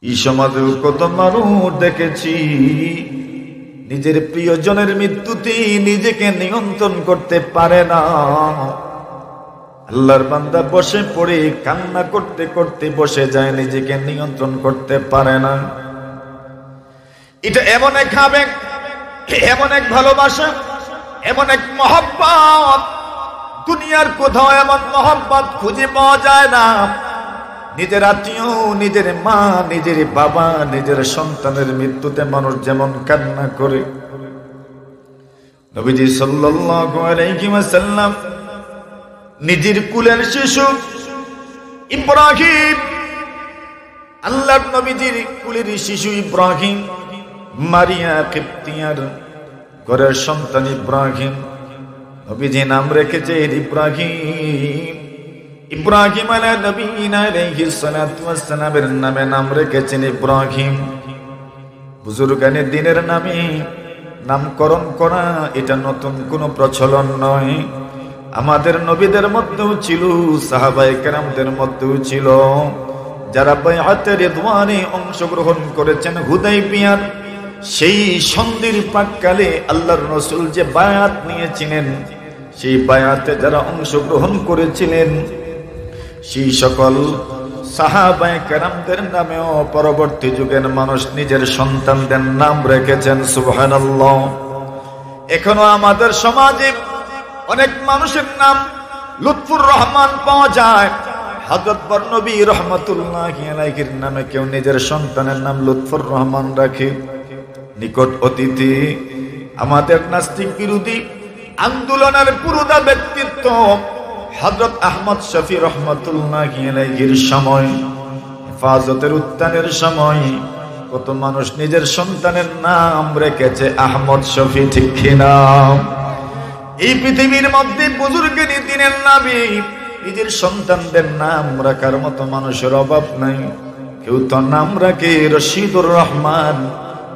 এই সমাজে কত মানুষ দেখেছি নিজের প্রিয়জনের মৃত্যুতে নিজেকে নিয়ন্ত্রণ করতে পারে না। আল্লাহর বান্দা বসে পড়ে কান্না করতে করতে বসে যায়, নিজেকে নিয়ন্ত্রণ করতে পারে না। এটা এমন এক আবেগ, এমন এক ভালোবাসা, এমন এক মহব্বত, দুনিয়ার কোথাও এমন মহব্বত খুঁজে পাওয়া যায় না। নিজের আত্মীয়, নিজের মা, নিজের বাবা, নিজের সন্তানের মৃত্যুতে মানুষ যেমন কান্না করে, নবীজি সাল্লাল্লাহু আলাইহি ওয়াসাল্লাম নিজের কুলের শিশু ইব্রাহিম, আল্লাহর নবীজির কুলের শিশু ইব্রাহিম, মারিয়া কিপ্তিয়ার ঘরের সন্তান ইব্রাহিম, নবীজি নাম রেখেছেন ইব্রাহিম। ইব্রাহিম আলাইহিস সালাতু ওয়াস সালামের নামে নাম রেখেছেন ইব্রাহিম। বুজুর্গানে দিনের নামে নামকরণ করা এটা নতুন কোনো প্রচলন নয়। আমাদের নবীদের মধ্যেও ছিল, সাহাবায়ে কেরামদের মধ্যেও ছিল যারা বাইআতে রিদওয়ানে অংশগ্রহণ করেছেন। হুদাইবিয়ার সেই সন্ধির প্রাক্কালে আল্লাহর রাসূল যে বায়াত নিয়েছিলেন, সেই বায়াতে যারা অংশগ্রহণ করেছিলেন সেই সকল সাহাবায়ে কেরামদের নামেও পরবর্তী যুগের মানুষ নিজের সন্তানদের নাম রেখেছেন। সুবহানাল্লাহ। এখনো আমাদের সমাজে অনেক মানুষের নাম লুৎফুর রহমান পাওয়া যায়। হযরত বর্নবী রাহমাতুল্লাহি আলাইহির নামে কেউ নিজের সন্তানের নাম লুৎফুর রহমান রাখে। নিকট অতীতে আমাদের নাস্তিক বিরোধী আন্দোলনের পুরোদা ব্যক্তিত্ব হযরত আহমদ শফি রাহমাতুল্লাহি আলাইহির সময়, হেফাজতের উত্থানের সময় কত মানুষ নিজের সন্তানের নাম রেখেছে আহমদ শফি, ঠিক কিনা? এই পৃথিবীর মধ্যে বুজুর্গের দিনের নবী নিজের সন্তানদের নাম রাখার মতো মানুষের অভাব নাই। কেউ তো নাম রাখে রশিদুর রহমান,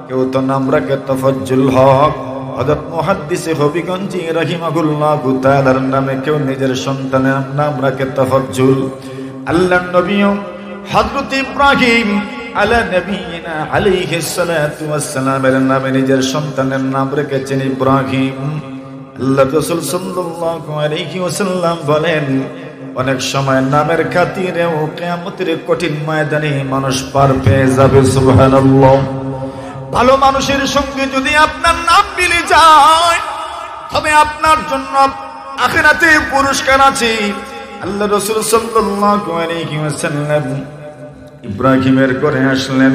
কেউ তো নাম রাখে তফাজ্জুল হক। হযরত মুহাদ্দিসে হবিগঞ্জি রাহিমাহুল্লাহু তাআলার নামে কেউ নিজের সন্তানের নাম রাখে তফাজ্জুল। আল্লাহর নবী হযরত ইব্রাহিম আলা নবিয়িনা আলাইহিস সালাতু ওয়াস সালামের নামে নিজের সন্তানের নাম রেখেছেন ইব্রাহিম। আল্লাহ রাসূল সাল্লাল্লাহু আলাইহি ওয়াসাল্লাম বলেন, অনেক সময় নামের খাতিরেও কিয়ামতের কঠিন ময়দানে মানুষ পার পেয়ে যাবে। সুবহানাল্লাহ। ভালো মানুষের সঙ্গে যদি আপনার নাম মিলে যায় তবে আপনার জন্য আখিরাতে পুরস্কার আছে। আল্লাহ রাসূল সাল্লাল্লাহু আলাইহি ওয়াসাল্লাম ইব্রাহিমের ঘরে আসলেন,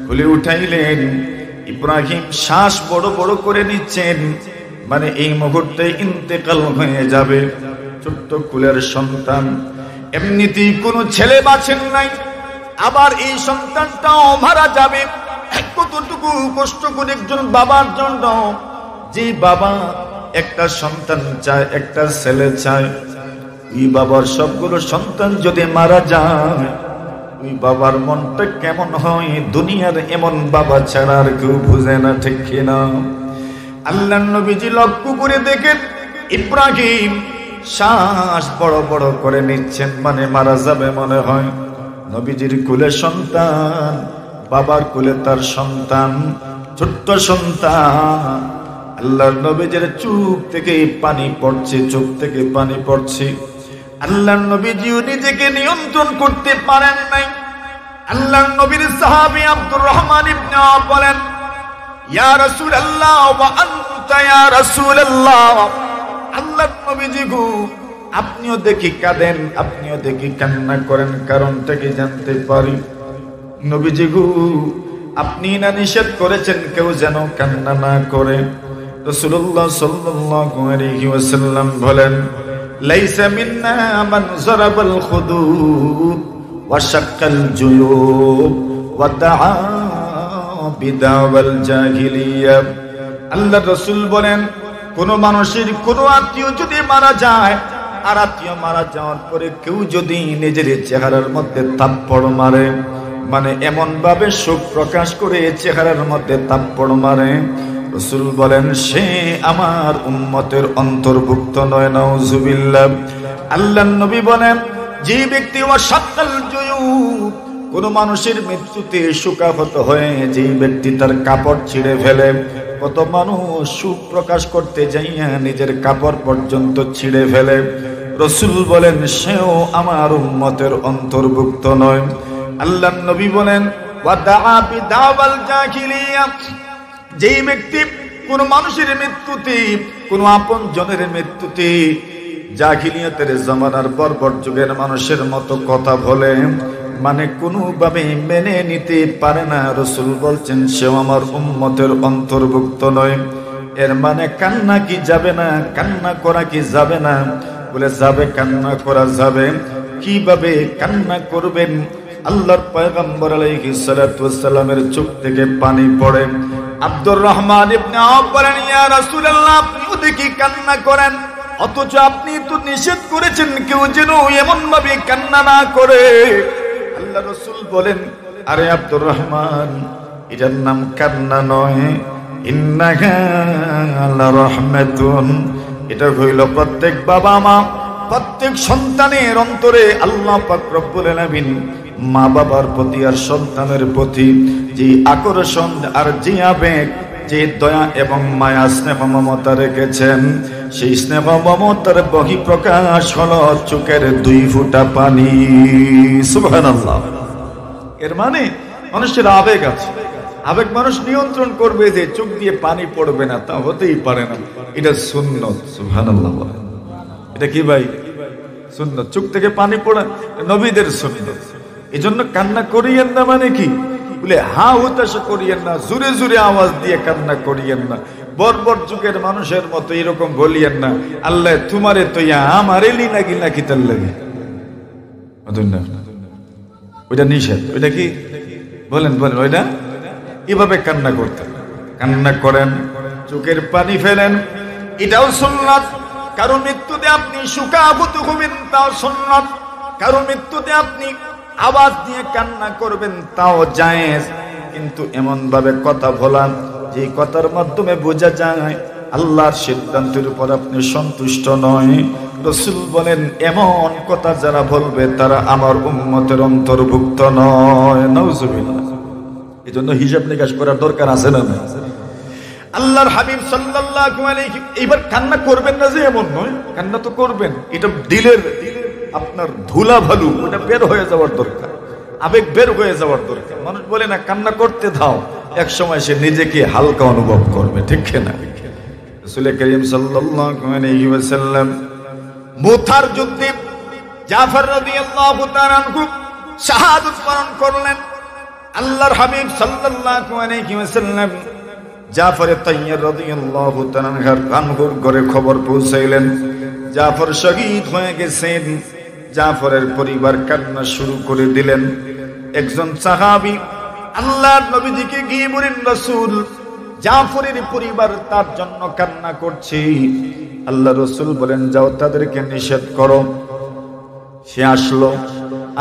খুলে উঠাইলেন। ইব্রাহিম শ্বাস বড় বড় করে নিচ্ছেন, মানে এই মুহূর্তে ইন্তেকাল হয়ে যাবে। ছোট্ট কুলের সন্তান, এমনিতেই কোনো ছেলে বাঁচেন নাই, আবার এই সন্তানটাও মারা যাবে। কতটুকু কষ্ট করে একজন বাবার জন্য, যে বাবা একটা সন্তান চায়, একটা ছেলে চায়, ওই বাবার সবগুলো সন্তান যদি মারা যায় ওই বাবার মনটা কেমন হয়? দুনিয়ার এমন বাবা ছাড়া আর কেউ বুঝে না, ঠিক কিনা? আল্লাহর নবীজি লক্ষ্য করে দেখেন ইব্রাহিম শ্বাস বড় বড় করে নিচ্ছেন, মানে মারা যাবে মনে হয়। নবীজির কোলে সন্তান, বাবার কোলে তার সন্তান, ছোট্ট সন্তান। আল্লাহর নবীজির চোখ থেকে পানি পড়ছে, চোখ থেকে পানি পড়ছে। আল্লাহর নবীজিও নিজেকে নিয়ন্ত্রণ করতে পারেন নাই। আল্লাহর নবীর সাহাবী আব্দুর রহমান ইবনে আওফ বলেন, ইয়া রাসূলুল্লাহ ওয়া আনতা ইয়া রাসূলুল্লাহ, আল্লাহর নবীজি গো আপনিও দেখি কাঁদেন, আপনিও দেখি কান্না করেন, কারণটা কি জানতে পারি? নবীজি গো আপনি না নিষেধ করেছেন কেউ যেন কান্না না করে। রাসূলুল্লাহ সাল্লাল্লাহু আলাইহি ওয়াসাল্লাম বলেন, লাইসা মিন্না মান যারাবাল খুদুদ ওয়া শাক্কাল জুয়ুব ওয়া দাআ বিদাওয়াল জাহিলিয়া। আল্লাহর রাসূল বলেন, কোন মানুষের কোন আত্মীয় যদি মারা যায়, আর আত্মীয় মারা যাওয়ার পরে কেউ যদি নিজের চেহারার মধ্যে থাপ্পড় মারে, মানে এমন ভাবে শোক প্রকাশ করে চেহারার মধ্যে থাপ্পড় মারে, রাসূল বলেন সে আমার উম্মতের অন্তর্ভুক্ত নয়। নাউজুবিল্লাহ। আল্লাহর নবী বলেন, যে ব্যক্তি ওয়াশাক্কাল জুয়ুব, কোন মানুষের মৃত্যুতে শোকাহত হয়ে যে ব্যক্তি তার কাপড় ছিঁড়ে ফেলে, কত মানুষ সুখ প্রকাশ করতে যাইয়া নিজের কাপড় পর্যন্ত ছিঁড়ে ফেলে, রাসূল বলেন সেও আমার উম্মতের অন্তর্ভুক্ত নয়। আল্লাহর নবী বলেন ওয়াদাআ বিদাওয়াল জাহিলিয়া, যেই ব্যক্তি কোন মানুষের মৃত্যুতে, কোন আপন জনের মৃত্যুতে জাহিলিয়াতের জামানার বর্বর যুগের মানুষের মতো কথা বলে, মানে কোনোভাবে মেনে নিতে পারে না, রাসূল বলছেন সেও আমার উম্মতের অন্তর্ভুক্ত নয়। এর মানে কান্না কি যাবে না? কান্না করা কি যাবে না? বলে যাবে, কান্না করা যাবে। কিভাবে কান্না করবেন? আল্লাহর পয়গম্বর আলাইহিস সালাতু ওয়াস সালামের চোখ থেকে পানি পড়ে। আব্দুর রহমান ইবনে আওফ বলেন, ইয়া রাসূলুল্লাহ, আপনিও দেখি কান্না করেন, অথচ আপনি তো নিষেধ করেছেন কেউ যেন এমন ভাবে কান্না না করে। আল্লাহ রাসূল বলেন, আরে আব্দুর রহমান, এটার নাম কান্না নয়, ইন্নাহা লারাহমাতুন। এটা হইল প্রত্যেক বাবা মা, প্রত্যেক সন্তানের অন্তরে আল্লাহ পাক রব্বুল আলামিন মা বাবার প্রতি আর সন্তানের প্রতি যে আকর্ষণ আর যে আবেগ, যে দয়া এবং মায়া স্নেহ মমতা রেখেছেন, সেই স্নেহ মমতার বহিঃপ্রকাশ হলো চোখের 2 ফোঁটা পানি। সুবহানাল্লাহ। এর মানে মানুষের আবেগ আছে, আবেগ মানুষ নিয়ন্ত্রণ করবে, যে চোখ দিয়ে পানি পড়বে না তা হতেই পারে না। এটা সুন্নত। সুবহানাল্লাহ। এটা কি ভাই? সুন্নত। চোখ থেকে পানি পড়া নবীদের সুন্নত। এজন্য কান্না করিয়েন না, মানে কি বলে হা হুতাশা করিয়েন না, জোরে জোরে আওয়াজ দিয়ে কান্না করিয়েন না, বর্বর যুগের মানুষের মতো এরকম বলিয়েন না, আল্লাহ তোমারে তো আমারে লি নাকি নাকি তার লাগে। ওইটা নিষেধ। ওইটা কি বলেন বলেন? ওইটা এভাবে কান্না করতেন। কান্না করেন, চোখের পানি ফেলেন, এটাও সুন্নাত। কারো মৃত্যুতে আপনি শোকাহত হবেন, তাও সুন্নাত। কারো মৃত্যুতে আপনি আওয়াজ দিয়ে কান্না করবেন, তাও জায়েজ। কিন্তু এমন ভাবে কথা বলা যে কথার মাধ্যমে বোঝা যায় আল্লাহর সিদ্ধান্তের উপর আপনি সন্তুষ্ট নয়। রাসূল বলেন এমন কথা যারা বলবে তারা আমার উম্মতের অন্তর্ভুক্ত নয়। নাউজুবিল্লাহ। এজন্য হিসাব নিকাশ করার দরকার আছে না? আল্লাহর হাবিব সাল্লাল্লাহু আলাইহি, এইবার কান্না করবেন না যে এমন নয়, কান্না তো করবেন। এটা দিলের আপনার ধুলা ভালু, ওটা বের হয়ে যাওয়ার দরকার, আবেগ বের হয়ে যাওয়ার দরকার। মানুষ বলে না কান্না করতে দাও, এক সময় সে নিজেকে হালকা অনুভব করবে, ঠিক না? রাসূল করিম সাল্লাল্লাহু আলাইহি ওয়াসাল্লাম মুতার যুদ্ধে জাফর রাদিয়াল্লাহু তাআলা আনহু শাহাদাত বরণ করলেন। আল্লাহর হাবিব সাল্লাল্লাহু আলাইহি ওয়াসাল্লাম জাফরে তাইয়্যির রাদিয়াল্লাহু তাআলা আনহুর ঘরে খবর পৌঁছাইলেন জাফর শহীদ হয়ে গেছেন। জাফরের পরিবার কান্না শুরু করে দিলেন। একজন সাহাবী আল্লাহর নবীজিকে গিয়ে বলেন, রাসূল, জাফরের পরিবার তার জন্য কান্না করছে। আল্লাহ রাসূল বলেন, যাও তাদেরকে নিষেধ করো। সে আসলো,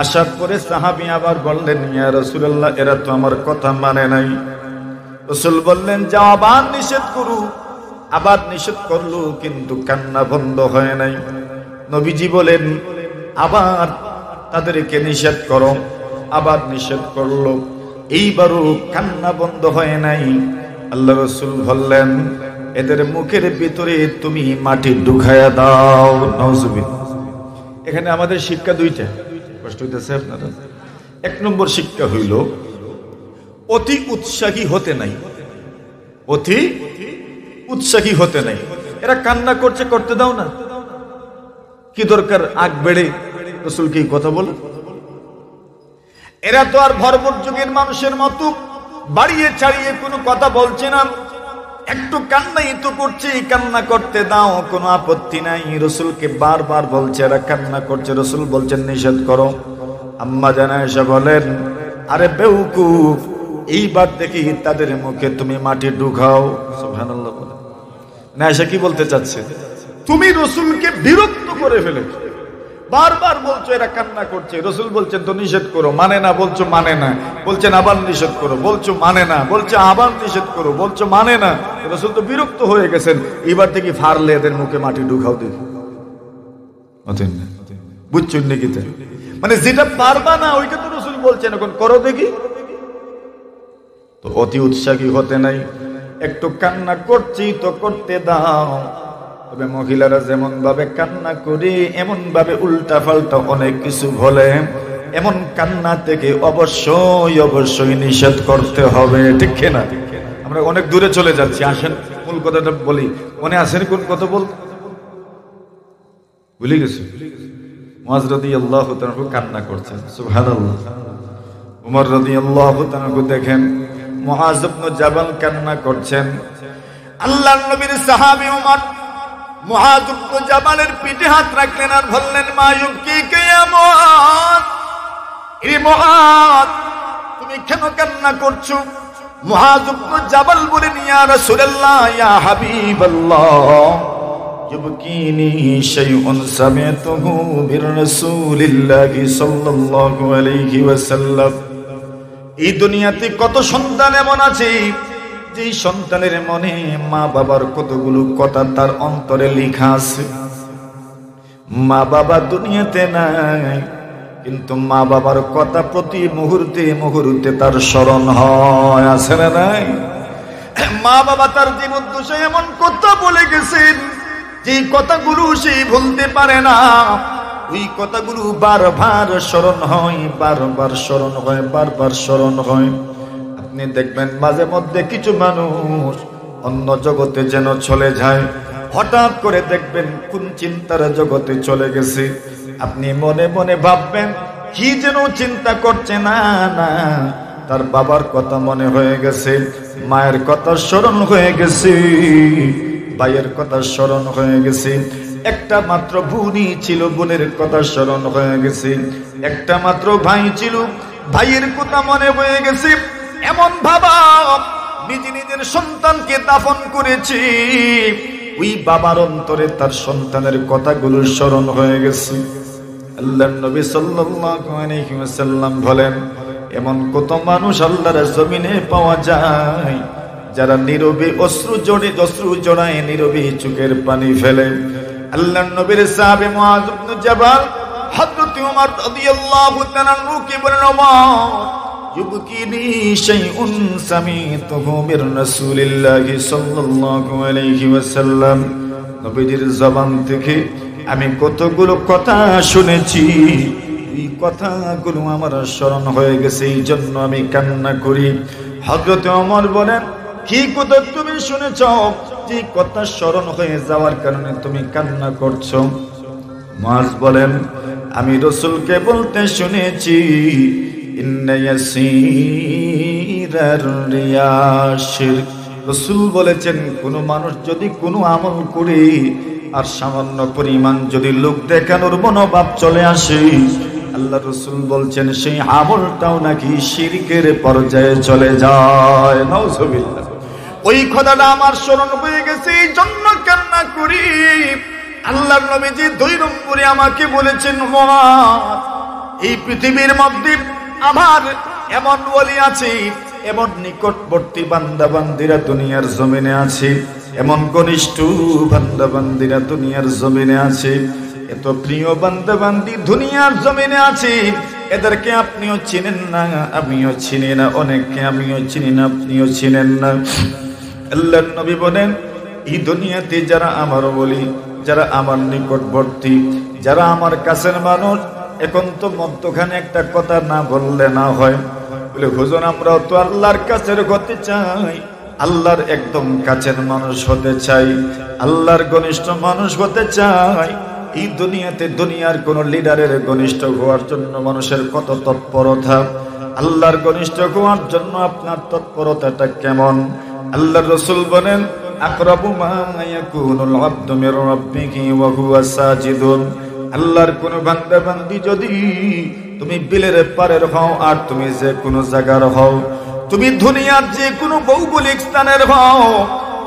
আসার পরে সাহাবী আবার বললেন, ইয়া রাসূলুল্লাহ, এরা তো আমার কথা মানে নাই। রাসূল বললেন, যাও আবার নিষেধ করো। আবার নিষেধ করলো, কিন্তু কান্না বন্ধ হয় নাই। নবীজি বলেন, আবার তাদেরকে নিষেধ করো। আবার নিষেধ করলো, এইবারও কান্না বন্ধ হয় নাই। আল্লাহ রাসূল বললেন, এদের মুখের ভিতরে তুমি মাটি ঢুকায়া দাও। নাউজুবিল্লাহ। এখানে আমাদের শিক্ষা দুইটা। কষ্ট হইতেছে আপনারা? 1 নম্বর শিক্ষা হইল অতি উৎসাহী হতে নাই। অতি উৎসাহী হতে নাই। এরা কান্না করছে, করতে দাও না, কি দরকার আগ বেড়ে রাসূল কি কথা বলে? এরা তো আর ভরপুর যুগের মানুষের মতো বাড়িয়ে ছাড়িয়ে কোনো কথা বলছে না, একটু কান্নাই তো করছে, কান্না করতে দাও, কোনো আপত্তি নাই। রাসূলকে বারবার বলছে এরা কান্না করছে, রাসূল বলছেন নিষেধ করো। আম্মা জান আয়েশা বলেন, আরে বেউকুফ, এইবার দেখি তাদের মুখে তুমি মাটি ঢুকাও। সুবহানাল্লাহ। না আয়েশা কি বলতে চাচ্ছে? তুমি রাসূলকে বিরক্ত করে ফেলেছো, বারবার বলছো এরা কান্না করছে, রাসূল বলছেন তো নিষেধ করো, মানে না, বলছো মানে না, বলছেন আবার নিষেধ করো, বলছো মানে না, বলছে আবার নিষেধ করো, বলছো মানে না। রাসূল তো বিরক্ত হয়ে গেছেন, এবার থেকে ফারলে এদের মুখে মাটি ঢুকাও দেখি। বুঝছেন নাকি? মানে যেটা পারবা না ওইটা তো রাসূল বলছেন, এখন করো দেখি। তো অতি উৎসাহী হতে নাই, একটু কান্না করছি তো করতে দাও। তবে মহিলারা যেমন ভাবে কান্না করে, এমন ভাবে উল্টা পাল্টা অনেক কিছু বলে, এমন কান্না থেকে অবশ্যই অবশ্যই নিষেধ করতে হবে, ঠিক না? আমরা অনেক দূরে চলে যাচ্ছি, আসেন মূল কথাটা বলি। মনে আসেন কোন কথা বল ভুলে গেছি। মুআজ রাদিয়াল্লাহু তাআলা কান্না করছেন, সুবহানাল্লাহ। উমর রাদিয়াল্লাহু তাআলা দেখেন মুআজ ইবনে জাবাল কান্না করছেন। আল্লাহর নবীর সাহাবী উমর মুআজ ইবনে জাবালের পিঠে হাত রাখলেন আর বললেন, মা ইউবকিকা ইয়া মুআজ, এ মুআজ তুমি কেন কান্না করছো? মুআজ ইবনে জাবাল বলেন, ইয়া রাসূলুল্লাহ, ইয়া হাবিবাল্লাহ, ইউবকিনি শাইউন সামি'তুহু মির রাসূলিল্লাহি সাল্লাল্লাহু আলাইহি ওয়াসাল্লাম। এই দুনিয়াতে কত সন্তান এমন আছে যে সন্তানের মনে মা বাবার কতগুলো কথা তার অন্তরে লেখা আছে। মা বাবা দুনিয়াতে নাই, কিন্তু মা বাবার কথা প্রতি মুহূর্তে মুহূর্তে তার স্মরণ হয়, আছে না নাই? মা বাবা তার জীবদ্দশায় এমন কথা বলে গেছেন যে কথাগুলো সে ভুলতে পারে না। ওই কথাগুলো বারবার স্মরণ হয়, বারবার স্মরণ হয়, বারবার স্মরণ হয়। আপনি দেখবেন মাঝে মধ্যে কিছু মানুষ অন্য জগতে যেন চলে যায়, হঠাৎ করে দেখবেন কোন চিন্তার জগতে চলে গেছে। আপনি মনে মনে ভাববেন কি যেন চিন্তা করছে, না না, তার বাবার কথা মনে হয়ে গেছে, মায়ের কথা স্মরণ হয়ে গেছে, ভাইয়ের কথা স্মরণ হয়ে গেছে। একটা মাত্র বোনই ছিল, বোনের কথা স্মরণ হয়ে গেছে। একটা মাত্র ভাই ছিল, ভাইয়ের কথা মনে হয়ে গেছে। এমন ভাবা নিজে নিজের সন্তানকে দাফন করেছে, ওই বাবার অন্তরে তার সন্তানের কথাগুলো স্মরণ হয়ে গেছে। আল্লাহর নবী সাল্লাল্লাহু আলাইহি ওয়াসাল্লাম বলেন, এমন কত মানুষ আল্লাহর জমিনে পাওয়া যায় যারা নীরবে অশ্রু জড়ায় নীরবে চোখের পানি ফেলে। আল্লাহর নবীর সাহাবী মুআজ ইবনে জাবাল হযরত ওমর রাদিয়াল্লাহু তাআলা কে বলেন, ওমর, ইউবকিনি শাইউন সামি'তুহু মির রাসূলিল্লাহি সাল্লাল্লাহু আলাইহি ওয়াসাল্লাম। নবীজির জবান থেকে আমি কতগুলো কথা শুনেছি, এই কথাগুলো আমার স্মরণ হয়ে গেছে, এই জন্য আমি কান্না করি। হযরত ওমর বলেন, কি কথা তুমি শুনেছ যে কথা স্মরণ হয়ে যাওয়ার কারণে তুমি কান্না করছো? মুআজ বলেন, আমি রাসূলকে বলতে শুনেছি, ইন্না ইয়াসিরার রিয়া শিরক। রাসূল বলেছেন, কোন মানুষ যদি কোনো আমল করে আর সামান্য পরিমাণ যদি লোক দেখানোর মনোভাব চলে আসে, আল্লাহ রাসূল বলছেন সেই আমলটাও নাকি শিরকের পর্যায়ে চলে যায়। নাউজুবিল্লাহ। ওই কথাটা আমার স্মরণ হয়ে গেছে, এই জন্য কান্না করি। আল্লাহর নবীজি 2 নম্বরে আমাকে বলেছেন, মুআজ, এই পৃথিবীর মধ্যে আমার এমন ওলি আছে, এমন নিকটবর্তী বান্দা বান্দিরা দুনিয়ার জমিনে আছে, এমন ঘনিষ্ঠ বান্দা বান্দিরা দুনিয়ার জমিনে আছে, এত প্রিয় বান্দা বান্দি দুনিয়ার জমিনে আছে, এদেরকে আপনিও চিনেন না, আমিও চিনি না, অনেককে আমিও চিনি না, আপনিও চিনেন না। আল্লাহর নবী বলেন, এই দুনিয়াতে যারা আমার বলি, যারা আমার নিকটবর্তী, যারা আমার কাছের মানুষ, এখন তো মধ্যখানে একটা কথা না বললে না হয়। বলে, হুজুর, আমরাও তো আল্লাহর কাছের হতে চাই, আল্লাহর একদম কাছের মানুষ হতে চাই, আল্লাহর ঘনিষ্ঠ মানুষ হতে চাই। এই দুনিয়াতে দুনিয়ার কোন লিডারের ঘনিষ্ঠ হওয়ার জন্য মানুষের কত তৎপরতা, আল্লাহর ঘনিষ্ঠ হওয়ার জন্য আপনার তৎপরতাটা কেমন? আল্লাহর রাসূল বলেন, আকরাবু মা ইয়াকুনুল আবদু মির রাব্বিহি ওয়া হুয়া সাজিদুন। আল্লাহর কোন বান্দা বান্দি যদি তুমি বিলের পারের হও আর তুমি যে কোনো জায়গার হও, তুমি দুনিয়ার যে কোনো ভৌগোলিক স্থানের হও,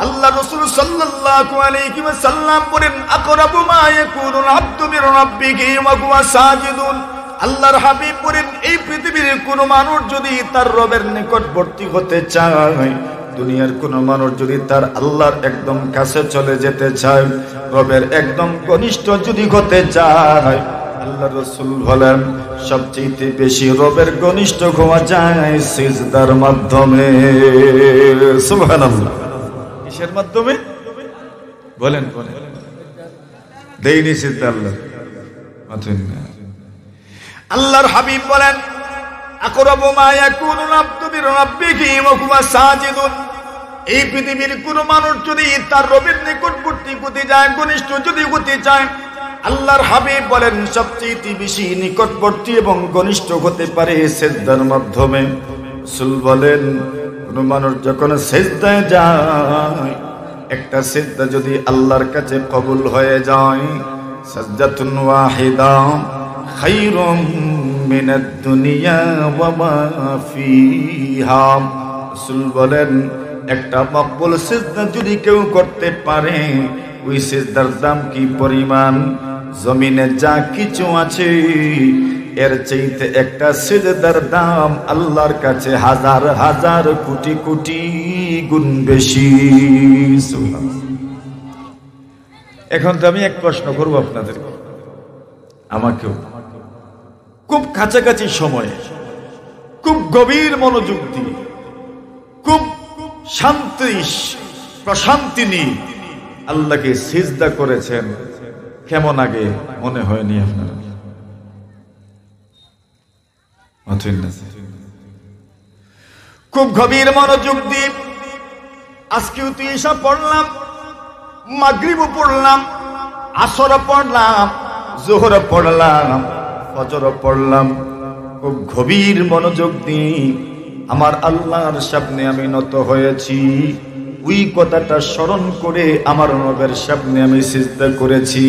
আল্লাহ রাসূল সাল্লাল্লাহু আলাইহি ওয়াসাল্লাম বলেন, আকরাবু মা ইয়াকুনুল আবদু মির রাব্বিহি ওয়া হুয়া সাজিদুন। আল্লাহর হাবিব বলেন, এই পৃথিবীর কোন মানুষ যদি তার রবের নিকটবর্তী হতে চায়, দুনিয়ার কোন মানুষ যদি তার আল্লাহর একদম কাছে চলে যেতে চায়, রবের একদম ঘনিষ্ঠ যদি হতে চায়, আল্লাহ রাসূল বলেন সবচেয়ে বেশি রবের ঘনিষ্ঠ হওয়া যায় সিজদার মাধ্যমে। সুবহানাল্লাহ। কিসের মাধ্যমে বলেন? দেইনি সিজদা আল্লাহ মাথুন না। আল্লাহর হাবিব বলেন আকরাবু মা ইয়াকুনুল আবদু বিরাব্বিহি ওয়া হুয়া সাজিদুন। এই পৃথিবীর কোন মানুষ যদি তার রবের নিকটবর্তী হতে যায়, ঘনিষ্ঠ যদি হতে চায়, আল্লাহর হাবিব বলেন সবচেয়ে বেশি নিকটবর্তী এবং ঘনিষ্ঠ হতে পারে সিজদার মাধ্যমে। রাসূল বলেন কোন মানুষ যখন সিজদায় যায়, একটা সিজদা যদি আল্লাহর কাছে কবুল হয়ে যায়, সাজদাতুন ওয়াহিদা খায়রুম মিনাদ দুনিয়া ওয়া মা ফিহা। রাসূল বলেন একটা মকবুল সিজদা যদি কেউ করতে পারে, ওই সিজদার দাম কি পরিমাণ? জমিনে যা কিছু আছে এর চাইতে একটা সিজদার দাম আল্লাহর কাছে হাজার হাজার কোটি কোটি গুণ বেশি। এখন তো আমি এক প্রশ্ন করবো আপনাদের, আমাকেও। খুব কাছাকাছি সময়ে, খুব গভীর মনোযোগ দিয়ে, খুব শান্তি প্রশান্তি নিয়ে আল্লাহকে সিজদা করেছেন, কেমন আগে মনে হয়নি আপনার? খুব গভীর মনোযোগ দিয়ে আজকেও তুই ঈশা পড়লাম, মাগরিবও পড়লাম, আসরও পড়লাম, যোহরও পড়লাম, ফজরও পড়লাম। খুব গভীর মনোযোগ দিয়ে আমার আল্লাহর সামনে আমি নত হয়েছি। ওই কথাটা স্মরণ করে আমার রবের সামনে আমি সিজদা করেছি।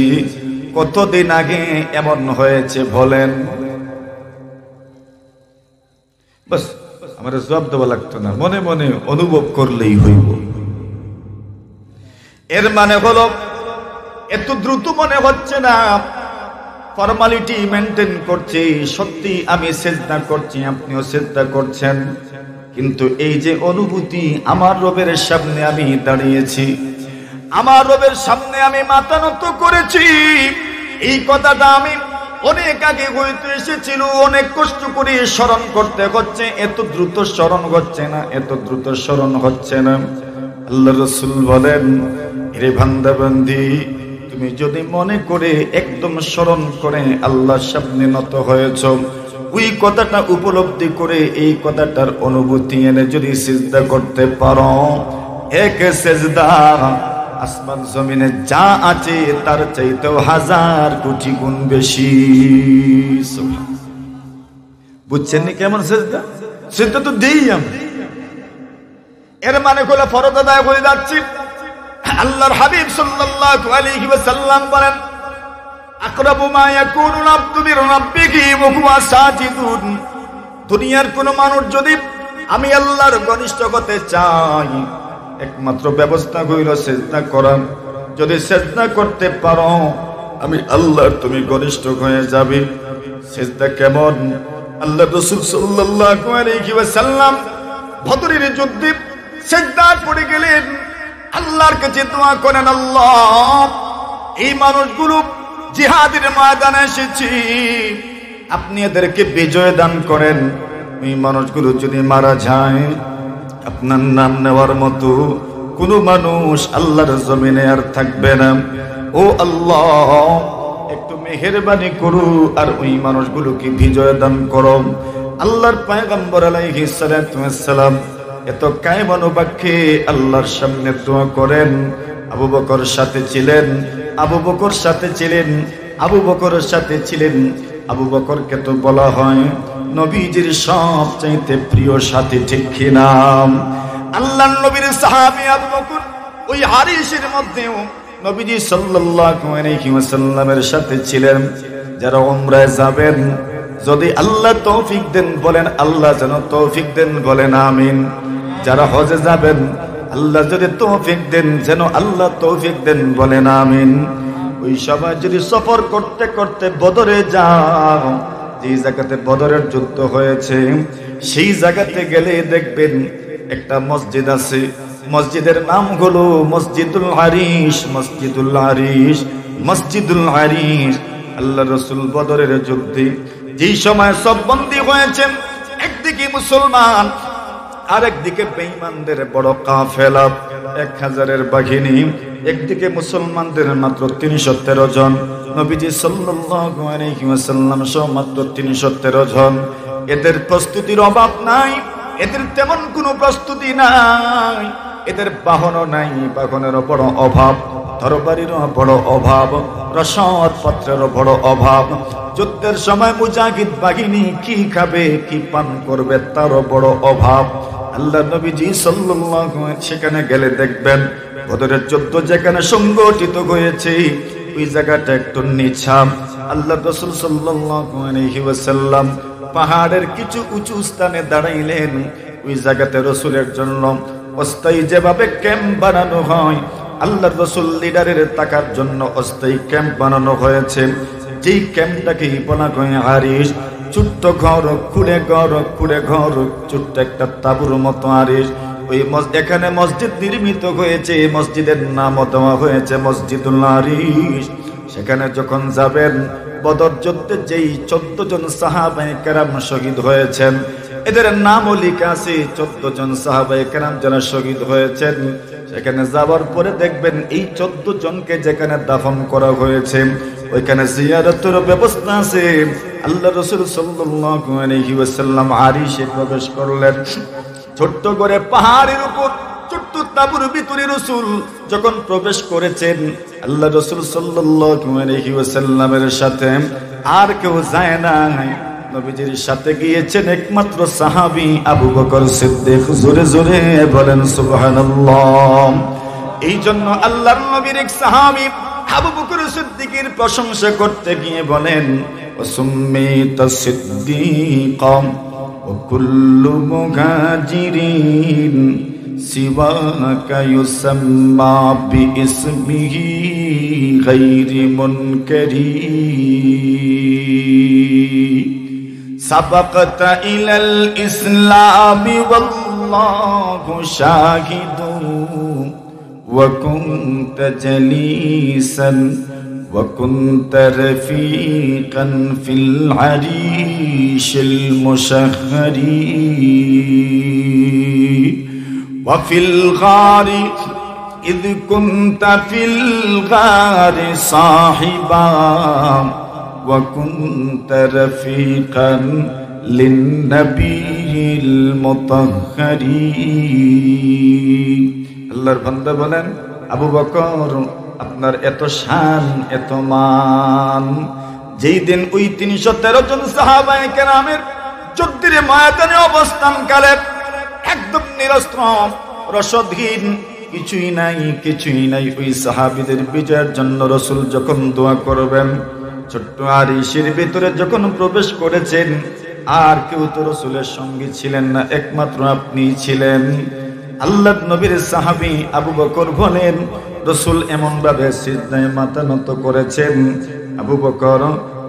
কতদিন আগে এমন হয়েছে বলেন? বাস আমার জবাব দেওয়া লাগতো না, মনে মনে অনুভব করলেই হইব। এর মানে হলো এত দ্রুত মনে হচ্ছে না, ফর্মালিটি মেনটেন করছি। সত্যি আমি সিজদা করছি, আপনিও সিজদা করছেন, কিন্তু এই যে অনুভূতি, আমার রবের সামনে আমি দাঁড়িয়েছি, আমার রবের সামনে আমি মাথা নত করেছি, এই কথাটা আমি অনেক আগে হইতে এসেছিল, অনেক কষ্ট করে স্মরণ করতে হচ্ছে। এত দ্রুত স্মরণ হচ্ছে না, এত দ্রুত স্মরণ হচ্ছে না। আল্লাহ রাসূল বলেন রে বান্দা বান্দি, তুমি যদি মনে করে একদম স্মরণ করে আল্লাহর সামনে নত হয়েছ, ওই কথাটা উপলব্ধি করে এই কথাটার অনুভূতি এনে যদি সিজদা করতে পারো, এক সিজদা আসমান জমিনে যা আছে তার চাইতেও হাজার কোটি গুণ বেশি। বুঝছেন নি কেমন সিজদা? সিজদা তো দেই আমি। এর মানে হলো ফরজ আদায় করে যাচ্ছি। আল্লাহর হাবিব সাল্লাল্লাহু আলাইহি ওয়াসাল্লাম বলেন আকরাবু মা ইয়াকুনুল আবদু বিরাব্বিহি ওয়া হুয়া সাজিদুন। দুনিয়ার কোন মানুষ যদি আমি আল্লাহর ঘনিষ্ঠ হতে চাই, একমাত্র ব্যবস্থা হইল সিজদা করা। যদি সিজদা করতে পারো, আমি আল্লাহর তুমি ঘনিষ্ঠ হয়ে যাবে। সিজদা কেমন? আল্লাহ রাসূল সাল্লাল্লাহু আলাইহি ওয়াসাল্লাম বদরের যুদ্ধে সিজদায় পড়ে গেলেন, আল্লাহর কাছে দোয়া করেন, আল্লাহ এই মানুষগুলো জিহাদের ময়দানে এসেছি, আপনি এদেরকে বিজয় দান করেন। এই মানুষগুলো যদি মারা যায়, আপনার নাম নেওয়ার মতো কোন মানুষ আল্লাহর জমিনে আর থাকবে না। ও আল্লাহ, একটু মেহেরবানি করো আর ওই মানুষগুলোকে বিজয় দান করো। আল্লাহর পয়গম্বর আলাইহিস সালাতু ওয়াস সালাম এত কায়বানুবাক্যে আল্লাহর সামনে দোয়া করেন। আবু বকর সাথে ছিলেন, আবু বকর সাথে ছিলেন, আবু বকরের সাথে ছিলেন। আবু বকরকে তো বলা হয় নবীজির সবচাইতে প্রিয় সাথী, ঠিক কি না? আল্লাহর নবীর সাহাবী আবু বকর ওই হারিসের মধ্যেও নবীজি সাল্লাল্লাহু আলাইহি ওয়াসাল্লামের সাথে ছিলেন। যারা উমরায় যাবেন, যদি আল্লাহ তৌফিক দেন বলেন আল্লাহ যেন তৌফিক দেন, বলেন আমিন। যারা হজে যাবেন, আল্লাহ যদি তৌফিক দেন যেন আল্লাহ তৌফিক দেন, বলেন আমিন। ওই সময় যদি সফর করতে করতে বদরে যাও, যে জায়গাতে বদরের যুদ্ধ হয়েছে, সেই জায়গাতে গেলে দেখবেন একটা মসজিদ আছে। মসজিদের নাম হলো মসজিদুল হারিস, মসজিদুল হারিস, মসজিদুল হারিস। আল্লাহ রাসূল বদরের যুদ্ধে যেই সময় সব বন্দী হয়েছেন, একদিকে মুসলমান আরেকদিকে বেঈমানদের বড় কাফেলা 1000-এর বাহিনী, একদিকে মুসলমানদের মাত্র 313 জন, নবীজি সাল্লাল্লাহু আলাইহি ওয়াসাল্লাম সহ মাত্র 313 জন। এদের প্রস্তুতির অভাব নাই, এদের তেমন কোনো প্রস্তুতি নাই, এদের বাহনও নাই, বাহনেরও বড় অভাব, তরবারিরও বড় অভাব, রসদ পত্রেরও বড় অভাব। যুদ্ধের সময় মুজাহিদ বাহিনী কি খাবে কি পান করবে তারও বড় অভাব। আল্লাহ নবীজি সাল্লাল্লাহু সেখানে গেলে দেখবেন বদরের যুদ্ধ যেখানে সংগঠিত হয়েছে ওই জায়গাটা একটু নিছাম। আল্লাহ রাসূল সাল্লাল্লাহু আলাইহি ওয়াসাল্লাম পাহাড়ের কিছু উঁচু স্থানে দাঁড়াইলেন। ওই জায়গাতে রাসূলের জন্য অস্থায়ী যেভাবে ক্যাম্প বানানো হয়, আল্লাহ রাসূল লিডারের থাকার জন্য অস্থায়ী ক্যাম্প বানানো হয়েছে। যেই ক্যাম্পটাকে বলা হয় আরিশ, ছোট্ট ঘর, খুঁড়ে ঘর, ছোট্ট একটা তাঁবুর মতো আরিশ। ওই এখানে মসজিদ নির্মিত হয়েছে, মসজিদের নামও দেওয়া হয়েছে মসজিদুল আরিশ। সেখানে যখন যাবেন, বদর যুদ্ধে যেই 14 জন সাহাবায়ে কেরাম শহীদ হয়েছেন, এদের নামও লেখা আছে। 14 জন সাহাবায়ে কেরাম যারা শহীদ হয়েছেন, সেখানে যাওয়ার পরে দেখবেন এই 14 জনকে যেখানে দাফন করা হয়েছে ওইখানে জিয়ারতের ব্যবস্থা আছে। আল্লাহ রাসূল সাল্লাল্লাহু আলাইহি ওয়াসাল্লাম আরিশে প্রবেশ করলেন। ছোট্ট করে পাহাড়ের উপর ছোট্ট তাঁবুর ভিতরে রাসূল যখন প্রবেশ করেছেন, আল্লাহ রাসূল সাল্লাল্লাহু আলাইহি ওয়াসাল্লামের সাথে আর কেউ যায় না। নবীজির সাথে গিয়েছেন একমাত্র সাহাবী আবু বকর সিদ্দিক। জোরে জোরে বলেন সুবহানাল্লাহ। এই জন্য আল্লাহর নবীর এক সাহাবী আবু বকর সিদ্দিকের প্রশংসা করতে গিয়ে বলেন, ওয়াসুম্মিতা সিদ্দিকাম ওয়া কুল্লু মুহাজিরিন সিওয়াকা ইউসাম্মা বিইসমিহি গায়রি মুনকারি সাবাকাতা ইলাল ইসলামি ওয়াল্লাহু শাহিদু ওয়া কুনতা জালিসান ওয়া কুনতা রাফিকান ফিল আরিশিল মুশাহহারি ওয়া ফিল গারি ইয কুনতা ফিল গারি সাহিবা ওয়া কুনতা রাফিকান লিন-নবিয়্যিল মুতাহহারি। আল্লাহর বান্দা বলেন, আবু বকর আপনার এত শান, এত মান, যেই দিন ওই 313 জন সাহাবায়ে কেরামের যুদ্ধের ময়দানে অবস্থানকালে একদম নিরস্ত্র, রসদহীন, কিছুই নাই, ওই সাহাবীদের বিজয়ের জন্য রাসূল যখন দোয়া করবেন, ছোট্ট আরিশের ভিতরে যখন প্রবেশ করেছেন, আর কেউ তো রাসূলের সঙ্গে ছিলেন না, একমাত্র আপনি ছিলেন। আল্লাহর নবীর সাহাবী আবু বকর বলেন, রাসূল এমন ভাবে সিজদায় মাথা নত করেছেন, আবু বকর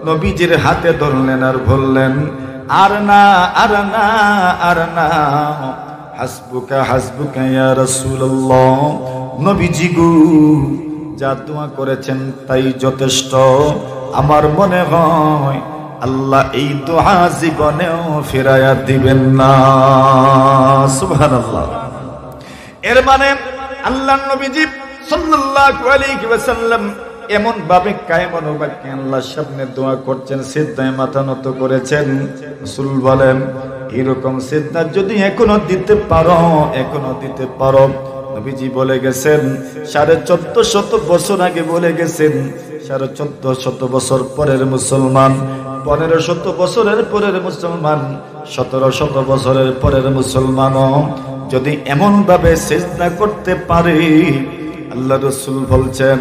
নবীজির হাতে ধরলেন আর বললেন, আর না, হাসবুকা ইয়া রাসূলুল্লাহ। নবীজি গো, যা দোয়া করেছেন তাই যথেষ্ট। আমার মনে হয় আল্লাহ এই দোয়া জীবনেও ফিরাইয়া দিবেন না। সুবহানাল্লাহ। এর মানে আল্লাহর নবীজি সাল্লাল্লাহু আলাইহি ওয়াসাল্লাম এমন ভাবে কায়েমান বাক্যে আল্লাহর সামনে দোয়া করছেন, সিজদায় মাথা নত করেছেন। রাসূল বলেন, এরকম সিজদা যদি এখনো দিতে পারো। নবীজি বলে গেছেন 1450 বছর আগে বলে গেছেন, 1450 বছর পরের মুসলমান, 1500 বছরের পরের মুসলমান, 1700 বছরের পরের মুসলমানও যদি এমন ভাবে সিজদা করতে পারে, আল্লাহ রাসূল বলছেন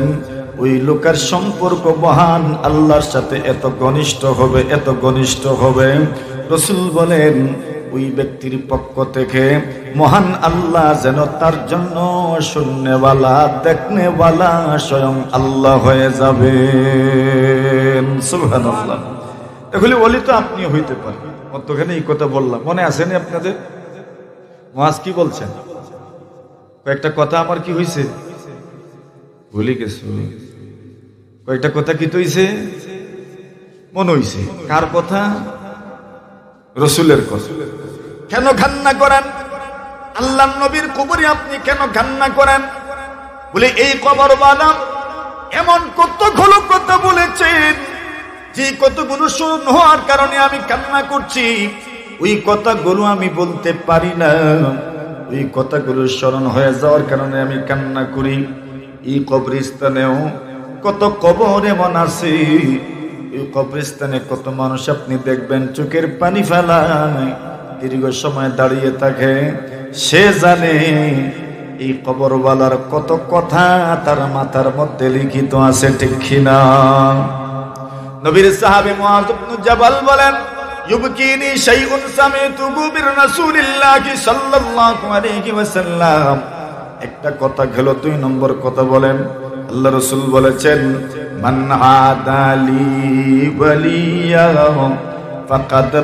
ওই লোকের সম্পর্ক মহান আল্লাহর সাথে এত ঘনিষ্ঠ হবে। রাসূল বলেন ওই ব্যক্তির পক্ষ থেকে মহান আল্লাহ যেন তার জন্য শুননেওয়ালা, দেখনেওয়ালা স্বয়ং আল্লাহ হয়ে যাবেন। সুবহানাল্লাহ। তাহলে ওলি তো আপনি হইতে পারেন। অতখানি এই কথা বললাম, মনে আসেনি আপনাদের? ওয়াজ কি বলছেন? কয়েকটা কথা আমার কি হয়েছে ভুলে গেছে। কয়েকটা কথা কি হইছে? মনে হইছে কার কথা? রাসূলের কথা। কেন কান্না করেন? আল্লাহর নবীর কবরে আপনি কেন কান্না করেন? বলে এই কবরওয়ালা এমন কতগুলো কথা বলেছেন যে কতগুলো স্মরণ হওয়ার কারণে আমি কান্না করছি। ওই কথাগুলো আমি বলতে পারি না, ওই কথাগুলো স্মরণ হয়ে যাওয়ার কারণে আমি কান্না করি। এই কবরস্থানেও কত কবর এমন আছে, এই কবরস্থানে কত মানুষ আপনি দেখবেন চোখের পানি ফেলায়, দীর্ঘ সময় দাঁড়িয়ে থাকে। সে জানে এই কবরওয়ালার কত কথা তার মাথার মধ্যে লিখিত আছে, ঠিক কিনা? নবীর সাহাবী মুআয ইবনে জাবাল বলেন, ইউবকিনি শাইউন সামিতুহু বির রাসূলিল্লাহি সাল্লাল্লাহু আলাইহি ওয়াসাল্লাম। একটা কথা গেল, 2 নম্বর কথা বলেন। আল্লাহ রাসূল বলেছেন, মান আদালি ওয়ালিয়া ফাকাদ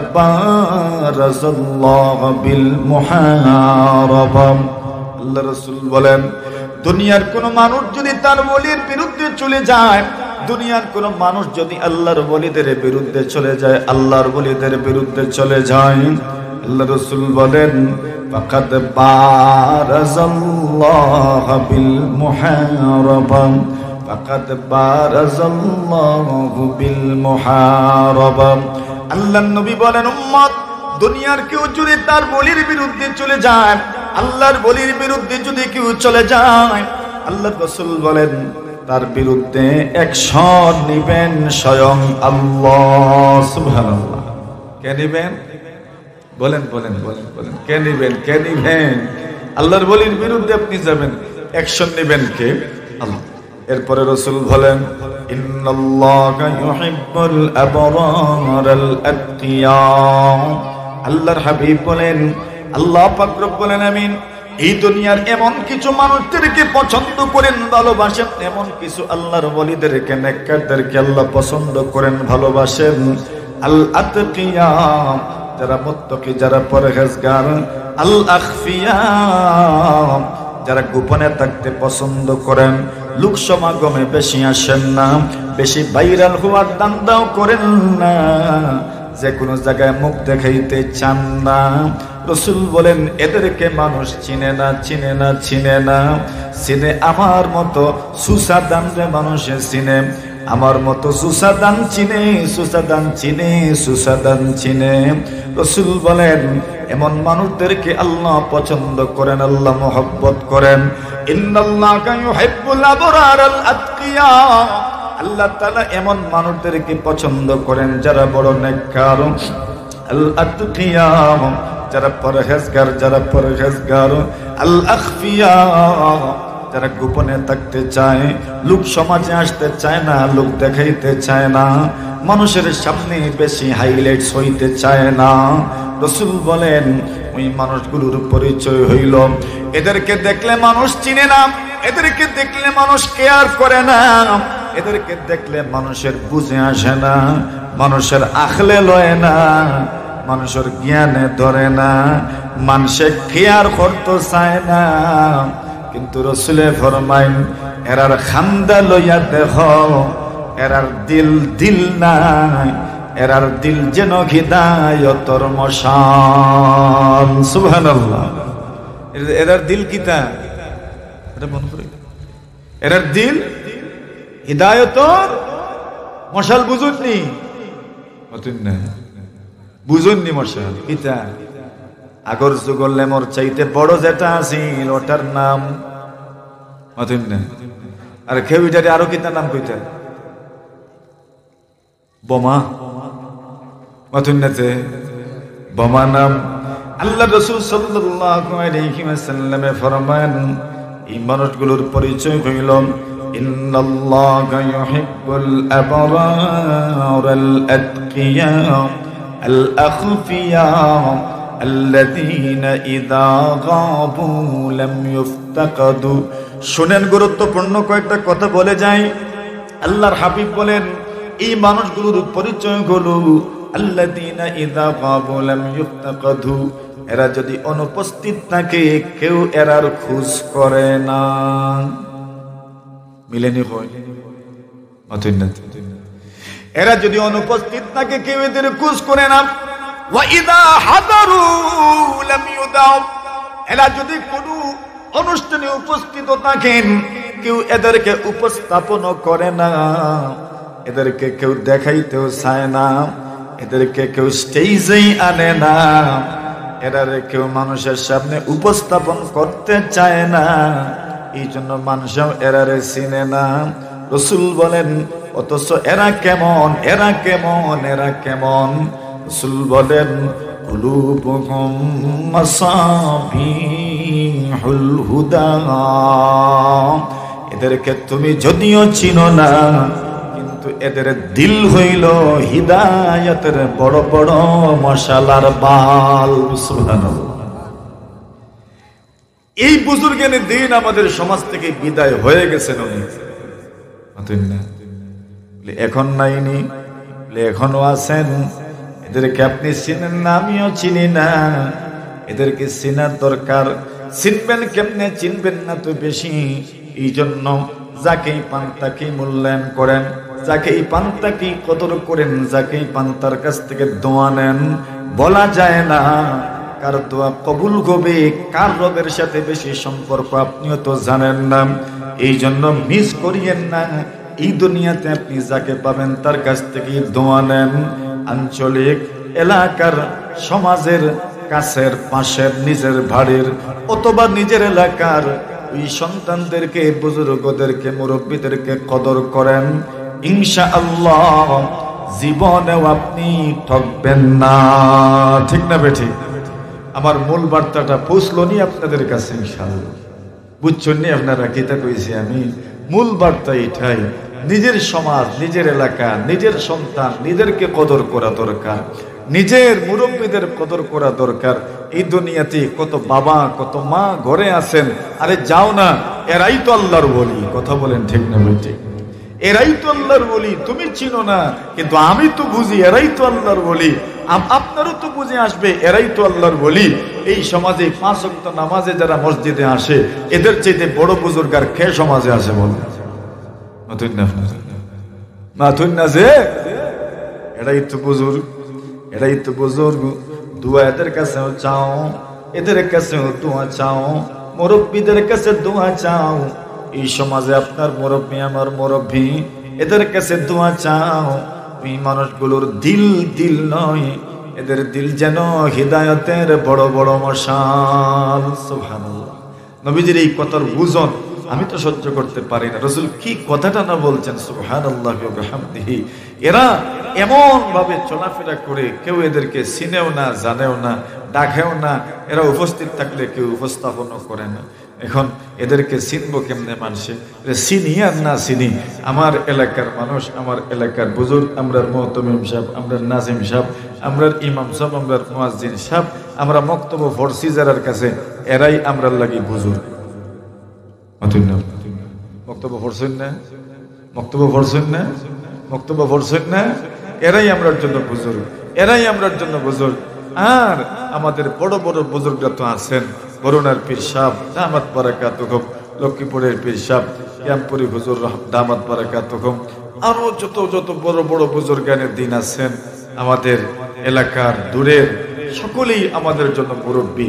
বারাযাল্লাহু বিল মুহারাবা। আল্লাহ রাসূল বলেন, দুনিয়ার কোন মানুষ যদি তার ওলির বিরুদ্ধে চলে যায়, দুনিয়ার কোন মানুষ যদি আল্লাহর ওলিদের বিরুদ্ধে চলে যায়, আল্লাহর ওলিদের বিরুদ্ধে চলে যায়, আল্লাহ রাসূল বলেন, ফাকাদ বারাযাল্লাহু বিল মুহারাবা, ফাকাদ বারাযাল্লাহু বিল মুহারাবা। আল্লাহর নবী বলেন, উম্মত, দুনিয়ার কেউ যদি তার ওলির বিরুদ্ধে চলে যায়, আল্লাহর ওলির বিরুদ্ধে যদি কেউ চলে যায়, আল্লাহর রাসূল বলেন তার বিরুদ্ধে অ্যাকশন নেবেন স্বয়ং আল্লাহ। সুবহানাল্লাহ। কে নেবেন? বলেন বলেন বলেন বলেন, কে নেবেন? কে নেবেন? আল্লাহর ওলির বিরুদ্ধে আপনি যাবেন, অ্যাকশন নেবেন কে? আল্লাহ। এরপরে রাসূল বলেন, ইন্নাল্লাহা ইউহিব্বুল আবরারাল আতকিয়া। আল্লাহর হাবিব বলেন, আল্লাহ পাক রব্বুল আলামিন এই দুনিয়ার এমন কিছু মানুষদেরকে পছন্দ করেন, ভালোবাসেন, এমন কিছু আল্লাহর ওলিদেরকে, নেককারদেরকে আল্লাহ পছন্দ করেন, ভালোবাসেন। আল আতকিয়া, যারা মুত্তাকি, যারা পরহেজগার। আল আখফিয়া, যারা গোপনে থাকতে পছন্দ করেন, লোক সমাগমে বেশি আসেন না, বেশি ভাইরাল হওয়ার দান্দাও করেন না, যে কোনো জায়গায় মুখ দেখাইতে চান না। রাসূল বলেন, এদেরকে মানুষ চিনে না, চিনে না, চিনে না। চিনে আমার মতো সুসাদান রে মানুষে চিনে, আমার মতো সুসাদান চিনে, সুসাদান চিনে, সুসাদান চিনে। রাসূল বলেন, এমন মানুষদেরকে আল্লাহ পছন্দ করেন, আল্লাহ মহব্বত করেন। ইন্নাল্লাহা ইউহিব্বুল আবরারাল আতকিয়া। আল্লাহ তাআলা এমন মানুষদেরকে পছন্দ করেন যারা বড় নেককার। আল আতকিয়া, যারা পরহেজগার, যারা পরহেজগার। আল আখফিয়া, যারা গোপনে থাকতে চায়, লোক সমাজে আসতে চায় না, লোক দেখাইতে চায় না, মানুষের সামনে বেশি হাইলাইটস হইতে চায় না। রাসূল বলেন, ওই মানুষগুলোর পরিচয় হইল, এদেরকে দেখলে মানুষ চিনে না, এদেরকে দেখলে মানুষ কেয়ার করে না, এদেরকে দেখলে মানুষের বুঝে আসে না, মানুষের আখলে লয় না, মানুষের জ্ঞানে ধরে না, মানুষে কেয়ার করতে চায় না। কিন্তু রাসূলে ফরমাইন, এরার খান্দা লইয়া দেখো, এরার দিল দিল নাই, এরার দিল যেন হিদায়াতর মশাল। সুবহানাল্লাহ। এরার দিল কিতা? এটা মনে করে, এরার দিল হিদায়াতর মশাল। বুঝুননি? বুঝুননি মশাল কিতা? আগর যুগর লেমর চাইতে বড় যেটা আছিল ওটার নাম মাতুন না। আর খেউইটারে আরো কিতা নাম কইতা? বোমা। মাতুন নাতে বোমা নাম। আল্লাহ রাসূল সাল্লাল্লাহু আলাইহি ওয়াসাল্লামে ফরমান, এই মানুষগুলোর পরিচয় হইল, ইন্নাল্লাহা ইউহিব্বুল আবরারাল আতকিয়া আল আখফিয়া আল্লাযীনা ইযা গাবু লাম ইফতাকাদু। শুনেন, গুরুত্বপূর্ণ কয়েকটা কথা বলে যাই। আল্লাহর হাবিব বলেন, এই মানুষগুলোর পরিচয় হলো আল্লাযীনা ইযা গাবু লাম ইফতাকাদু, এরা যদি অনুপস্থিত থাকে কেউ এরার খোঁজ করে না। মিলেনি হয় এরা যদি অনুপস্থিত থাকে কেউ এদের খোঁজ করে না। ওয়া ইদা হাদারু লাম ইউদাউ, এরা যদি কোনো অনুষ্ঠানে উপস্থিত থাকেন কেউ এদেরকে উপস্থাপন করে না, এদেরকে কেউ দেখাইতেও চায় না, এদেরকে কেউ স্টেজেই আনে না, এরারে কেউ মানুষের সামনে উপস্থাপন করতে চায় না। এই জন্য মানুষও এরারে চিনে না। রাসূল বলেন অথচ এরা কেমন, এরা কেমন, এরা কেমন? রাসূল বলেন কুলুবুহুম মাসাবিহুল হুদা, এদেরকে তুমি যদিও চিনো না কিন্তু এদের দিল হইল হিদায়াতের বড় বড় মশালার বাল। সুবহানাল্লাহ। এই বুজুর্গের দিন আমাদের সমাজ থেকে বিদায় হয়ে গেছেন উনি, এখন নাইনি, এখনো আছেন। এদেরকে আপনি চিনেন না, আমিও চিনি না। এদেরকে চিনার দরকার। চিনবেন কেমনে? চিনবেন না তো বেশি। এই জন্য যাকেই পান তাকেই মূল্যায়ন করেন, যাকেই পান তাকেই কদর করেন, যাকেই পান তার কাছ থেকে দোয়া নেন। বলা যায় না কার দোয়া কবুল হবে, কার রবের সাথে বেশি সম্পর্ক আপনিও তো জানেন না। এই জন্য মিস করিয়েন না। এই দুনিয়াতে আপনি যাকে পাবেন তার কাছ থেকে দোয়া নেন। আঞ্চলিক, এলাকার, সমাজের, কাছের, পাশের, নিজের বাড়ির অথবা নিজের এলাকার ওই সন্তানদেরকে, বুজুর্গদেরকে, মুরব্বীদেরকে কদর করেন। ইনশাআল্লাহ জীবনেও আপনি ঠকবেন না। ঠিক না বেঠি? আমার মূল বার্তাটা পৌঁছলো নি আপনাদের কাছে ইনশাআল্লাহ? বুঝছেন নি আপনারা? কিতা কইছি আমি? মূল বার্তা এটাই, নিজের সমাজ, নিজের এলাকা, নিজের সন্তান, নিজেরকে কদর করা দরকার, নিজের মুরব্বীদের কদর করা দরকার। এই দুনিয়াতে কত বাবা কত মা ঘরে আছেন, আরে যাও না, এরাই তো আল্লাহর ওলি। কথা বলেন ঠিক না বেঠি? এরাই তো আল্লাহর ওলি। তুমি চিনো না কিন্তু আমি তো বুঝি এরাই তো আল্লাহর ওলি। আপনারও তো বুঝে আসবে এরাই তো আল্লাহর ওলি। এই সমাজে 5 ওয়াক্ত নামাজে যারা মসজিদে আসে এদের চাইতে বড় বুজুর্গ আর কে সমাজে আসে বলেন? না যে এরাই তো বুজুর্গ, এরাই তো বুজুর্গ। দোয়া এদের কাছেও চাও, এদের কাছেও দোয়া চাও, মুরব্বীদের কাছে দোয়া চাও। এই সমাজে আপনার মুরব্বী, আমার মুরব্বী, এদের কাছে দোয়া চাও। এই মানুষগুলোর দিল দিল নয়, এদের দিল যেন হিদায়তের বড় বড় মশাল। সুবহানাল্লাহ। নবীজির এই কথার বুঝন আমি তো সহ্য করতে পারি না। রাসূল কি কথাটা না বলছেন, সুবহানাল্লাহি ওয়া বিহামদিহি। এরা এমন ভাবে চলাফেরা করে, কেউ এদেরকে চিনেও না, জানেও না, ডাকেও না। এরা উপস্থিত থাকলে কেউ উপস্থাপনও করে না। এখন এদেরকে চিনবো কেমনে? মানুষে চিনি আর না চিনি, আমার এলাকার মানুষ, আমার এলাকার বুজুর্গ, আমরা মুহতামিম সাহেব, আমরা নাজিম সাহেব, আমরা ইমাম সাহেব, আমরা মুয়াজ্জিন সাহেব, আমরা মক্তব পড়ছি যারার কাছে, এরাই আমরা লাগি বুজুর্গ। মক্তব্য পড়ছেন না? মক্তব্য পড়ছেন না? মক্তব্য পড়ছেন না? এরাই আমরার জন্য বুজুর্গ, এরাই আমরার জন্য বুজুর্গ। আর আমাদের বড় বড় বুজুর্গরা তো আছেন, বরুণার পীর সাহেব দামাত বারাকাতুহুম, লক্ষ্মীপুরের পীর সাহেব, শ্যামপুরি হুজুর দামাত বারাকাতুহুম, আরো যত যত বড় বড় বুজুর্গানের দিন আছেন আমাদের এলাকার, দূরের, সকলেই আমাদের জন্য মুরব্বী।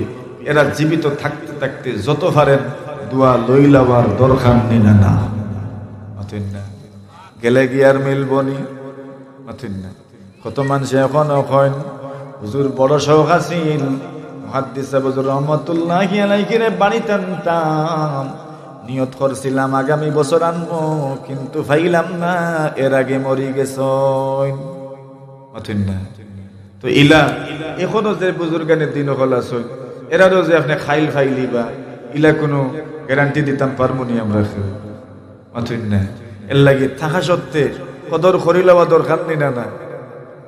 এরা জীবিত থাকতে থাকতে যত পারেন দোয়া লইলাবার দরকার নিনা না। গেলে গিয়ার মিলবনি। কত মানুষ এখন এখন হুজুর বড় শৌক আছিল, মুহাদ্দিস হুজুর রহমাতুল্লাহি আলাইহি রে বাড়ি টানতাম, নিয়ত করছিলাম আগামী বছর আনবো, কিন্তু পাইলাম না, এর আগে মরি গেছন। তো ইলা এখনো যে বুজুর্গানের দিন হল আছে, এরারও যে আপনি খাইল ফাইলি বা ইলা কোনো গ্যারান্টি দিতাম পারবো নি আমরা? এর লাগে থাকা সত্ত্বে কদর করি লওয়া দরকার নি না? না,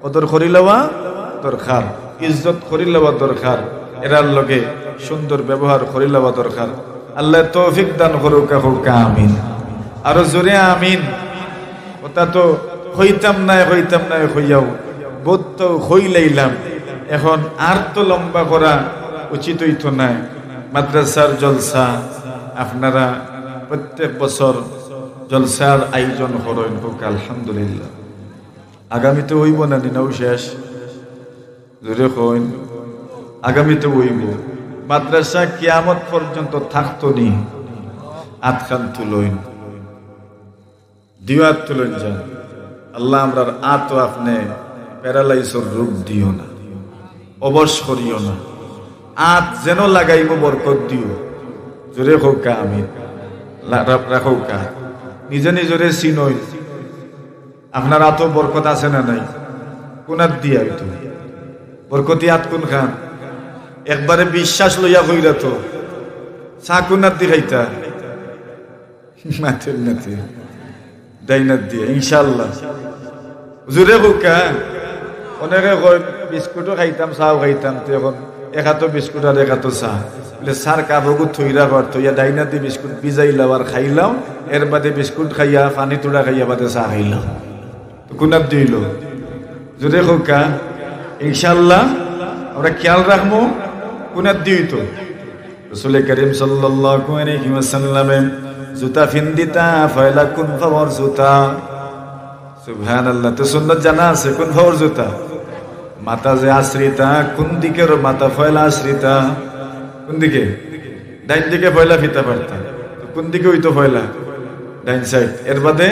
কদর করি লওয়া দরকার, ইজ্জত করি লওয়া দরকার, এরার লগে সুন্দর ব্যবহার করি লওয়া দরকার। আল্লাহ তৌফিক দান করুক। আমিন। আরো জোরে আমিন। ওটা তো হইতাম না হইয়াও বোধ তো হইলাইলাম। এখন আর তো লম্বা করা উচিত হইতো না। মাদ্রাসার জলসা আপনারা প্রত্যেক বছর জলসার আয়োজন করেন, হোক আলহামদুলিল্লাহ। আগামীতে হইব না নিনাও শেষ জোরে কইন আগামীতে হইব মাদ্রাসা কিয়ামত পর্যন্ত থাকতো নি আতখান তুলইন দিওয়াত তুলইন যান আল্লাহ আমরার আত আপনি প্যারালাইসর রূপ দিও না অবশ করিও না আত যেন লাগাইব বরকত দিও জোরে হোক আমি রাখো কা নিজে নিজরে চিনই আপনার আত বরকত আছে না নাই কোনাত দিয়া হইতো বরকতি আত কোন খান একবারে বিশ্বাস লইয়া কইরা তো চা কোনাত দি খাইতা মাথের নাতে ডাইনাত দিয়ে ইনশাআল্লাহ জোরে হোকা অনেকে কয় বিস্কুটও খাইতাম চাও খাইতাম তো এখন এক হাতো বিস্কুট আর এক হাতো চা বলে সার কাপড় থইরা ঘর থইয়া ডাইনাত দিয়ে বিস্কুট ভিজাইলাম আর খাইলাম এর বাদে বিস্কুট খাইয়া পানি তোড়া খাইয়া বাদে চা খাইলাম তো কোনাত দিল জোরে হোকা ইনশাআল্লাহ আমরা খেয়াল রাখবো কোনাত দিই তো রাসূল করিম সাল্লাল্লাহু আলাইহি ওয়াসাল্লাম জুতা ফিন্দিতা ফয়লা কোন খবর জুতা সুবহানাল্লাহ তো সুন্নাত জানা আছে কোন খবর জুতা মাথা যে আশ্রিতা কোন দিকের মাথা ফয়লা আশ্রিতা কোন দিকে ডাইন দিকে ফয়লা ফিতা পারতা কোন দিকে হইতো ফয়লা ডাইন সাইড এর বাদে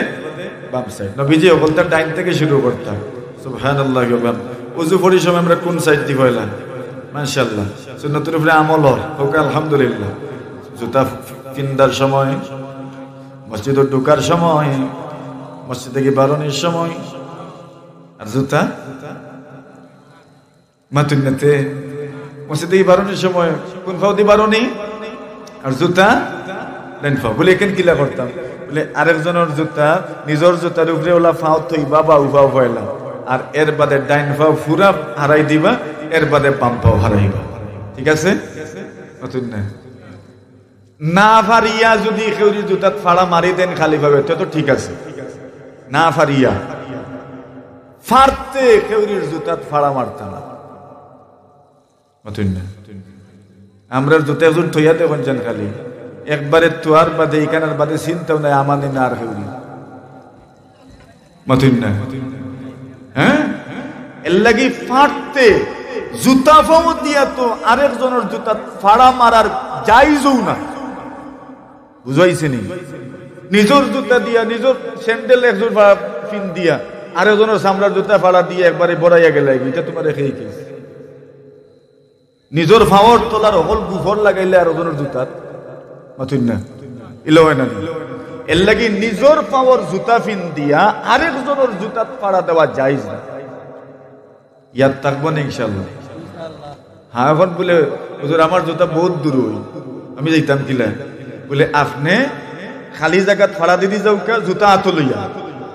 বাম সাইড নবীজি বলতা ডাইন থেকে শুরু করতাম সুবহানাল্লাহ ওযু করার সময় আমরা কোন সাইড দি ফয়লা মাশাআল্লাহ সুন্নাতের উপরে আমল হোক আলহামদুলিল্লাহ জুতা ফিন্দার সময় মসজিদে ঢোকার সময় মসজিদে গিয়ে বারণের সময় আর জুতা মাতুন্নতে মসজিদে গিয়ে বারণের সময় কোন ফাও দি বারণি আর জুতা ডান ফাও বলে এখানে কিলা করতাম বলে আরেকজনের জুতা নিজের জুতার উপরে ওলা ফাও থই বাবা উফাও ফয়লা আর এর বাদে ডাইন ফাও পুরা হারাই দিবা এর বাদে বাম পাও হারাইবা ঠিক আছে মাতুন্না না ফারিয়া যদি খেউরি জুতাত ফাড়া মারি দেন খালি ভাবে তো ঠিক আছে না ফারিয়া ফারতে খেউরির জুতাত ফাড়া মারতা না মাতুন্না আমরা জুতা একজন থইয়া দেখুন যান খালি একবারে তোয়ার বাদে এখানের বাদে চিন্তাও নাই আমাদের না আর খেউরি মাতুন্না হ্যাঁ এর লাগি ফাটতে জুতা ফাও দিয়া তো আরেকজনের জুতা ফাড়া মারার জায়েজও না বুঝাইছে নি নিজের জুতা দিয়া নিজের স্যান্ডেল একজন ফিন দিয়া আরেকজনের চামড়ার জুতা ফাড়া দিয়ে একবারে বড়াইয়া গেলে এটা তোমার রেখে কি নিজের ফাওয়ার তোলার হল গুফর লাগাইলে আরেকজনের জুতাত মাথুন না ইলো হয় না এর লাগি নিজের পাওয়ার জুতা ফিন দিয়া আরেকজনের জুতাত ফাড়া দেওয়া জায়েজ না ইয়াদ থাকবো না ইনশাআল্লাহ হ্যাঁ এখন বলে হুজুর আমার জুতা বহুত দূর হই আমি যাইতাম কিলা বলে আপনি খালি জায়গা ফাড়া দিদি যাও কা জুতা হাত লইয়া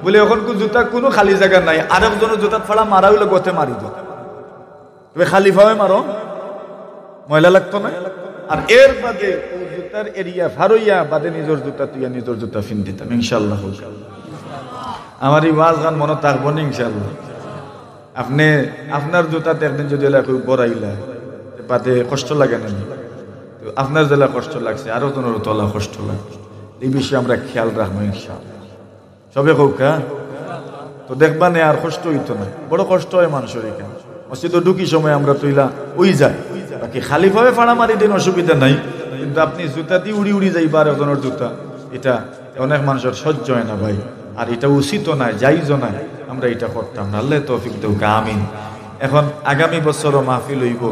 বলে এখন জুতা কোনো খালি জায়গা নাই আরেকজনের জুতা ফাড়া মারা হইলে গতে মারি দাও তবে খালি ভাবে মারো ময়লা লাগতো না আর এর বাদে জুতার এরিয়া ফারইয়া বাদে নিজের জুতা তুইয়া নিজের জুতা ফিন দিতাম ইনশাআল্লাহ আমার এই ওয়াজ গান মনে থাকবো না ইনশাআল্লাহ আপনি আপনার জুতাতে একদিন যদি বড়াইলা বাদে কষ্ট লাগে না আপনার জেলা কষ্ট লাগছে আরো জনের তলা কষ্ট লাগছে এই বিষয়ে আমরা খেয়াল রাখবো ইনশাআল্লাহ সবে কৌকা তো দেখবা নে আর কষ্ট হইতো না বড় কষ্ট হয় মানুষের এখানে মসজিদে ঢুকি সময় আমরা তুইলা ওই যাই বাকি খালি ভাবে ফাড়া মারি দিন অসুবিধা নাই কিন্তু আপনি জুতা দিয়ে উড়ি উড়ি যাইবা আরেকজনের জুতা এটা অনেক মানুষের সহ্য হয় না ভাই আর এটা উচিত নাই জায়েজ নাই আমরা এটা করতাম না আল্লাহ তৌফিক দেউকা আমিন এখন আগামী বছরও মাহফিল হইব